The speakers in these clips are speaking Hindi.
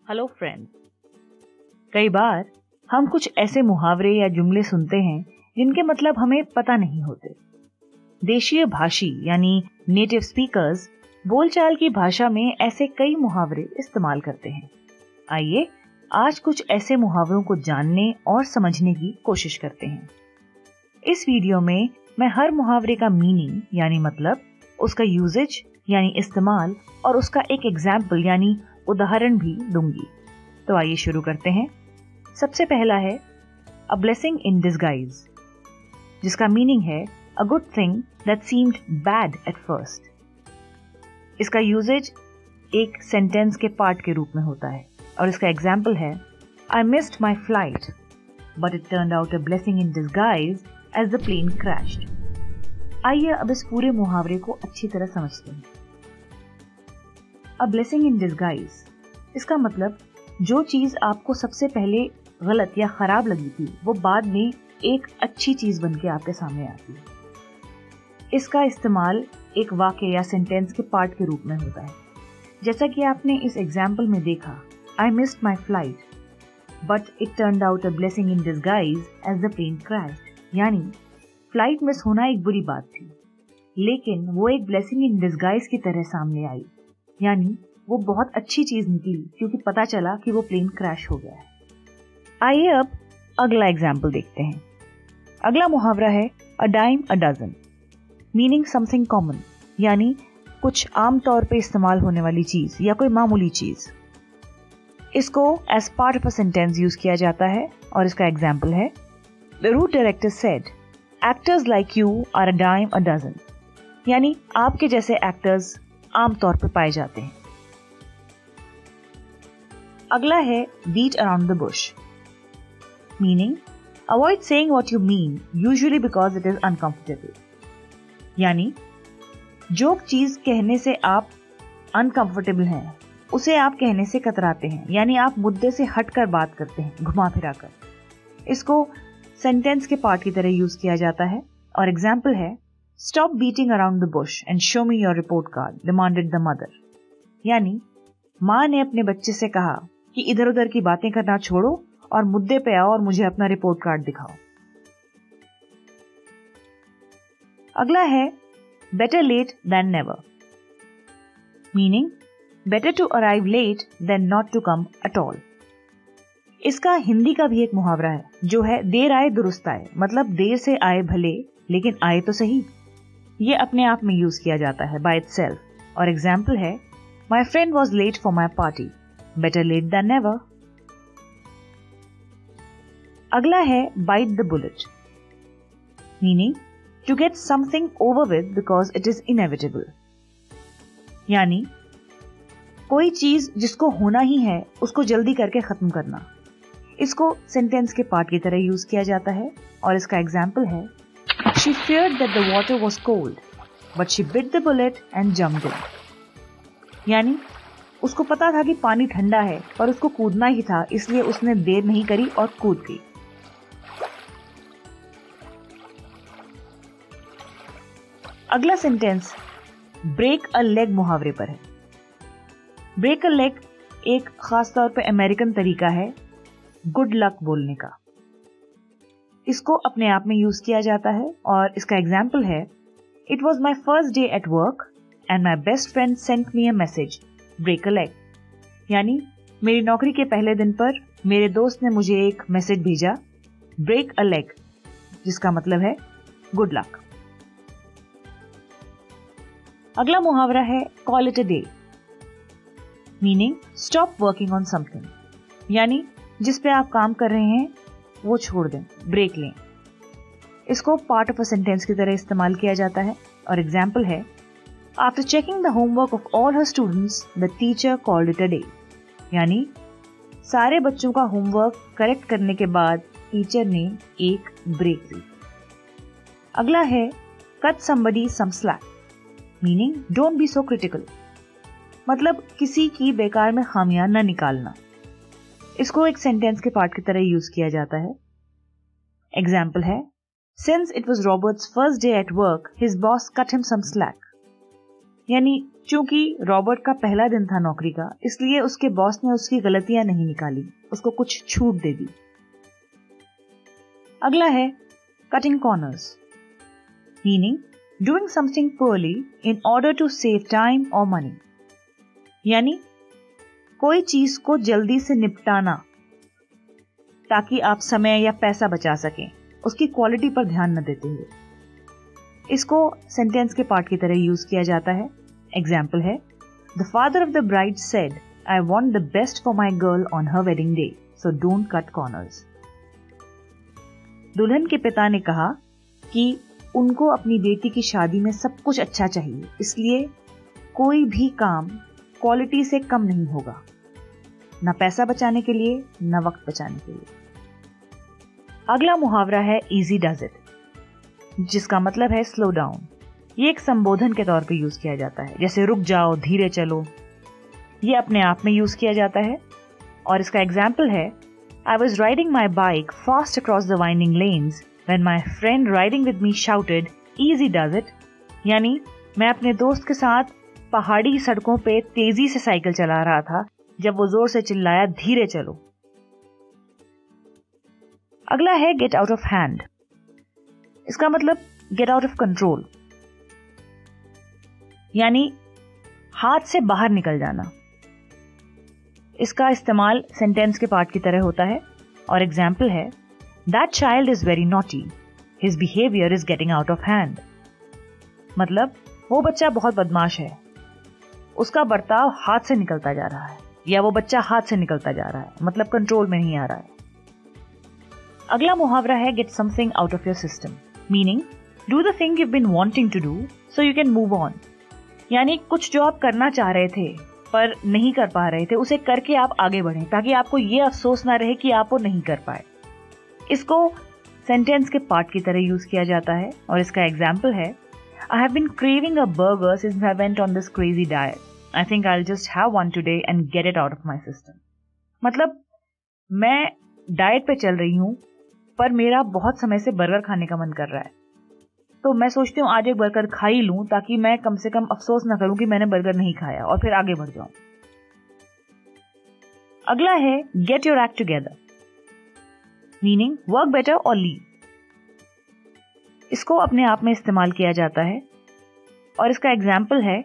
Hello friends. कई बार हम कुछ ऐसे मुहावरे या जुमले सुनते हैं जिनके मतलब हमें पता नहीं होते। देशीय भाषी यानी नेटिव स्पीकर्स बोलचाल की भाषा में ऐसे कई मुहावरे इस्तेमाल करते हैं। आइए आज कुछ ऐसे मुहावरों को जानने और समझने की कोशिश करते हैं। इस वीडियो में मैं हर मुहावरे का मीनिंग यानी मतलब, उसका यूजेज यानी इस्तेमाल और उसका एक एग्जाम्पल यानी उदाहरण भी दूंगी। तो आइए शुरू करते हैं। सबसे पहला है अ ब्लेसिंग इन डिस्गाइज, जिसका मीनिंग है a good thing that seemed bad at first. इसका यूजेज एक सेंटेंस के पार्ट के रूप में होता है और इसका एग्जाम्पल है I missed my flight but it turned out a blessing in disguise as the plane crashed. आइए अब इस पूरे मुहावरे को अच्छी तरह समझते हैं। अ ब्लेसिंग इन डिस्गाइज, इसका मतलब जो चीज आपको सबसे पहले गलत या खराब लगी थी वो बाद में एक अच्छी चीज बनके आपके सामने आती है। इसका इस्तेमाल एक वाक्य या सेंटेंस के पार्ट के रूप में होता है। जैसा कि आपने इस एग्जाम्पल में देखा, I missed my flight but it turned out a blessing in disguise as the plane crashed. यानी फ्लाइट मिस होना एक बुरी बात थी, लेकिन वो एक ब्लेसिंग इन डिस्गाइज की तरह सामने आई, यानी वो बहुत अच्छी चीज निकली क्योंकि पता चला कि वो प्लेन क्रैश हो गया है। आइए अब अगला एग्जाम्पल देखते हैं। अगला मुहावरा है a dime a dozen, meaning something common, यानी कुछ आम तौर पे इस्तेमाल होने वाली चीज या कोई मामूली चीज। इसको as part of a sentence use किया जाता है और इसका एग्जाम्पल है the rude director said actors like you are a dime a dozen. यानी आपके जैसे एक्टर्स आमतौर पर पाए जाते हैं। अगला है beat around the bush, meaning avoid saying what you mean usually because it is uncomfortable. यानी जो चीज कहने से आप अनकंफर्टेबल हैं उसे आप कहने से कतराते हैं, यानी आप मुद्दे से हटकर बात करते हैं घुमा फिरा कर। इसको सेंटेंस के पार्ट की तरह यूज किया जाता है और एग्जाम्पल है Stop beating around the bush and show me your report card, demanded the mother. यानी माँ ने अपने बच्चे से कहा कि इधर उधर की बातें करना छोड़ो और मुद्दे पे आओ और मुझे अपना रिपोर्ट कार्ड दिखाओ। अगला है better late than never, meaning better to arrive late than not to come at all. इसका हिंदी का भी एक मुहावरा है जो है देर आए दुरुस्त आए, मतलब देर से आए भले लेकिन आए तो सही। ये अपने आप में यूज किया जाता है बाय इटसेल्फ और एग्जाम्पल है my friend was late for my party, better late than never. अगला है bite the bullet, meaning to get something over with because it is inevitable. यानी कोई चीज जिसको होना ही है उसको जल्दी करके खत्म करना। इसको सेंटेंस के पार्ट की तरह यूज किया जाता है और इसका एग्जाम्पल है She feared that the water was cold, but she bit the bullet and jumped in. यानी उसको पता था कि पानी ठंडा है पर उसको कूदना ही था, इसलिए उसने देर नहीं करी और कूद गई। अगला सेंटेंस ब्रेक अ लेग मुहावरे पर है। ब्रेक अ लेग एक खास तौर पे अमेरिकन तरीका है गुड लक बोलने का। इसको अपने आप में यूज किया जाता है और इसका एग्जाम्पल है it was my first day at work and my best friend sent me a message break a leg. यानी मेरी नौकरी के पहले दिन पर मेरे दोस्त ने मुझे एक मैसेज भेजा ब्रेक अ लेग, जिसका मतलब है गुड लक। अगला मुहावरा है call it a day, meaning stop working on something. यानी जिस पे आप काम कर रहे हैं वो छोड़ दें, ब्रेक लें। इसको पार्ट ऑफ अ सेंटेंस की तरह इस्तेमाल किया जाता है और एग्जाम्पल है after checking the homework of all her students the teacher called it a day. यानी सारे बच्चों का होमवर्क करेक्ट करने के बाद टीचर ने एक ब्रेक ली। अगला है cut somebody some slack, meaning don't be so critical, मतलब किसी की बेकार में खामियां न निकालना। इसको एक सेंटेंस के पार्ट की तरह यूज किया जाता है। एग्जाम्पल है since it was Robert's first day at work his boss cut him some slack. यानी चूंकि रॉबर्ट का पहला दिन था नौकरी का, इसलिए उसके बॉस ने उसकी गलतियां नहीं निकाली, उसको कुछ छूट दे दी। अगला है cutting corners, meaning doing something poorly in order to save time और मनी। यानी कोई चीज को जल्दी से निपटाना ताकि आप समय या पैसा बचा सकें, उसकी क्वालिटी पर ध्यान न देते हुए। इसको सेंटेंस के पार्ट की तरह यूज किया जाता है। एग्जाम्पल है, the father of the bride said, I want the best for my girl on her wedding day, so don't cut corners. दुल्हन के पिता ने कहा कि उनको अपनी बेटी की शादी में सब कुछ अच्छा चाहिए, इसलिए कोई भी काम क्वालिटी से कम नहीं होगा, ना पैसा बचाने के लिए ना वक्त बचाने के लिए। अगला मुहावरा है इजी डज इट, जिसका मतलब है स्लो डाउन। ये एक संबोधन के तौर पे यूज किया जाता है, जैसे रुक जाओ, धीरे चलो। ये अपने आप में यूज किया जाता है और इसका एग्जाम्पल है, I was riding my bike fast across the winding lanes when my friend riding with me shouted, "Easy does it." यानी मैं अपने दोस्त के साथ पहाड़ी सड़कों पे तेजी से साइकिल चला रहा था जब वो जोर से चिल्लाया, धीरे चलो। अगला है गेट आउट ऑफ हैंड। इसका मतलब गेट आउट ऑफ कंट्रोल, यानी हाथ से बाहर निकल जाना। इसका इस्तेमाल सेंटेंस के पार्ट की तरह होता है और एग्जाम्पल है, that child is very naughty, his behaviour is getting out of hand. मतलब वो बच्चा बहुत बदमाश है, उसका बर्ताव हाथ से निकलता जा रहा है, या वो बच्चा हाथ से निकलता जा रहा है, मतलब कंट्रोल में नहीं आ रहा है। अगला मुहावरा है get something out of your system, meaning do the thing you been wanting to do so you can move on. यानी कुछ जो आप करना चाह रहे थे पर नहीं कर पा रहे थे, उसे करके आप आगे बढ़ें ताकि आपको ये अफसोस ना रहे कि आप वो नहीं कर पाए। इसको सेंटेंस के पार्ट की तरह यूज किया जाता है और इसका एग्जाम्पल है, I have been craving a burger since I went on this crazy diet, I think I will just have one today and get it out of my system. मतलब मैं डाइट पे चल रही हूं पर मेरा बहुत समय से बर्गर खाने का मन कर रहा है, तो मैं सोचती हूँ आज एक बर्गर खा ही लूं ताकि मैं कम से कम अफसोस ना करूं कि मैंने बर्गर नहीं खाया और फिर आगे बढ़ जाऊं। अगला है get your act together, meaning work better और लीव। इसको अपने आप में इस्तेमाल किया जाता है और इसका एग्जाम्पल है,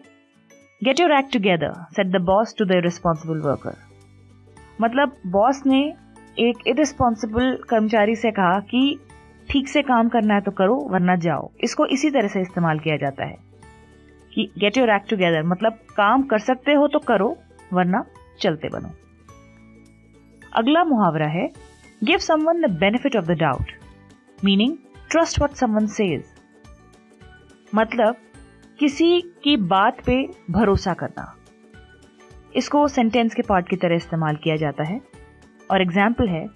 get your act together said the boss to the irresponsible worker. मतलब बॉस ने एक इररिस्पांसिबल कर्मचारी से कहा कि ठीक से काम करना है तो करो वरना जाओ। इसको इसी तरह से इस्तेमाल किया जाता है कि गेट योर एक्ट टुगेदर, मतलब काम कर सकते हो तो करो वरना चलते बनो। अगला मुहावरा है give someone the benefit of the doubt, meaning trust what someone says. मतलब किसी की बात पे भरोसा करना। इसको सेंटेंस के पार्ट की तरह इस्तेमाल किया जाता है और एग्जाम्पल है,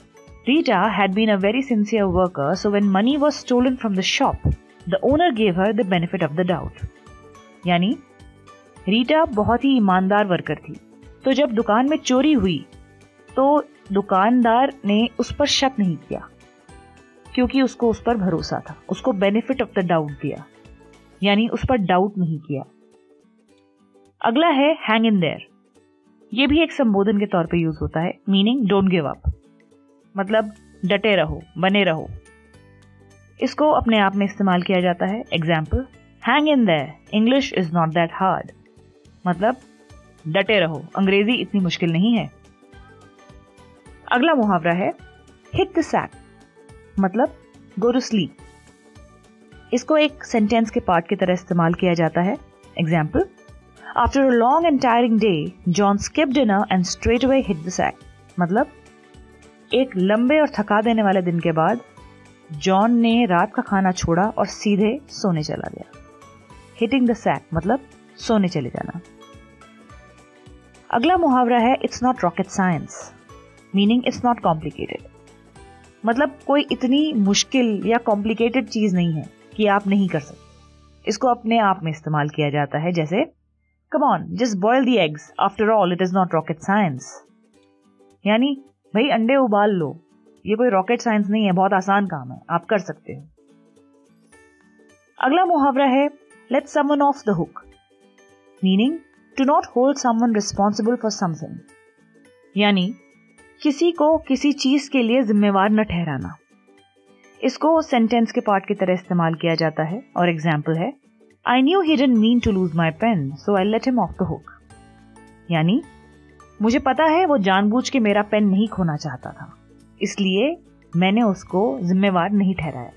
Rita had been a very sincere worker, so when money was stolen from the shop, the owner gave her the benefit of the doubt. यानी रीटा बहुत ही ईमानदार वर्कर थी, तो जब दुकान में चोरी हुई तो दुकानदार ने उस पर शक नहीं किया क्योंकि उसको उस पर भरोसा था, उसको बेनिफिट ऑफ द डाउट दिया, यानी उस पर डाउट नहीं किया। अगला है हैंग इन देयर। ये भी एक संबोधन के तौर पे यूज होता है, मीनिंग डोंट गिव अप, मतलब डटे रहो, बने रहो। इसको अपने आप में इस्तेमाल किया जाता है। Example, hang in their, English is not that hard. मतलब डटे रहो, अंग्रेजी इतनी मुश्किल नहीं है। अगला मुहावरा है हिट द सैक, मतलब गो टू स्लीप। इसको एक सेंटेंस के पार्ट की तरह इस्तेमाल किया जाता है। Example, after a long and tiring day John skipped dinner and straight away hit the sack. मतलब एक लंबे और थका देने वाले दिन के बाद जॉन ने रात का खाना छोड़ा और सीधे सोने चला गया। हिटिंग द सैक मतलब सोने चले जाना। अगला मुहावरा है it's not rocket science, meaning it's not complicated. मतलब कोई इतनी मुश्किल या कॉम्प्लिकेटेड चीज नहीं है कि आप नहीं कर सकते। इसको अपने आप में इस्तेमाल किया जाता है, जैसे come on just boil the eggs, after all it is not rocket science. यानी भाई अंडे उबाल लो, ये कोई रॉकेट साइंस नहीं है, बहुत आसान काम है, आप कर सकते हो। अगला मुहावरा है let someone off the hook, meaning to not hold someone responsible for something, यानी किसी को किसी चीज के लिए जिम्मेवार न ठहराना। इसको सेंटेंस के पार्ट की तरह इस्तेमाल किया जाता है और एग्जाम्पल है, I knew he didn't mean to lose my pen, so I let him off the hook. यानी मुझे पता है वो जानबूझ के मेरा पेन नहीं खोना चाहता था, इसलिए मैंने उसको जिम्मेवार नहीं ठहराया।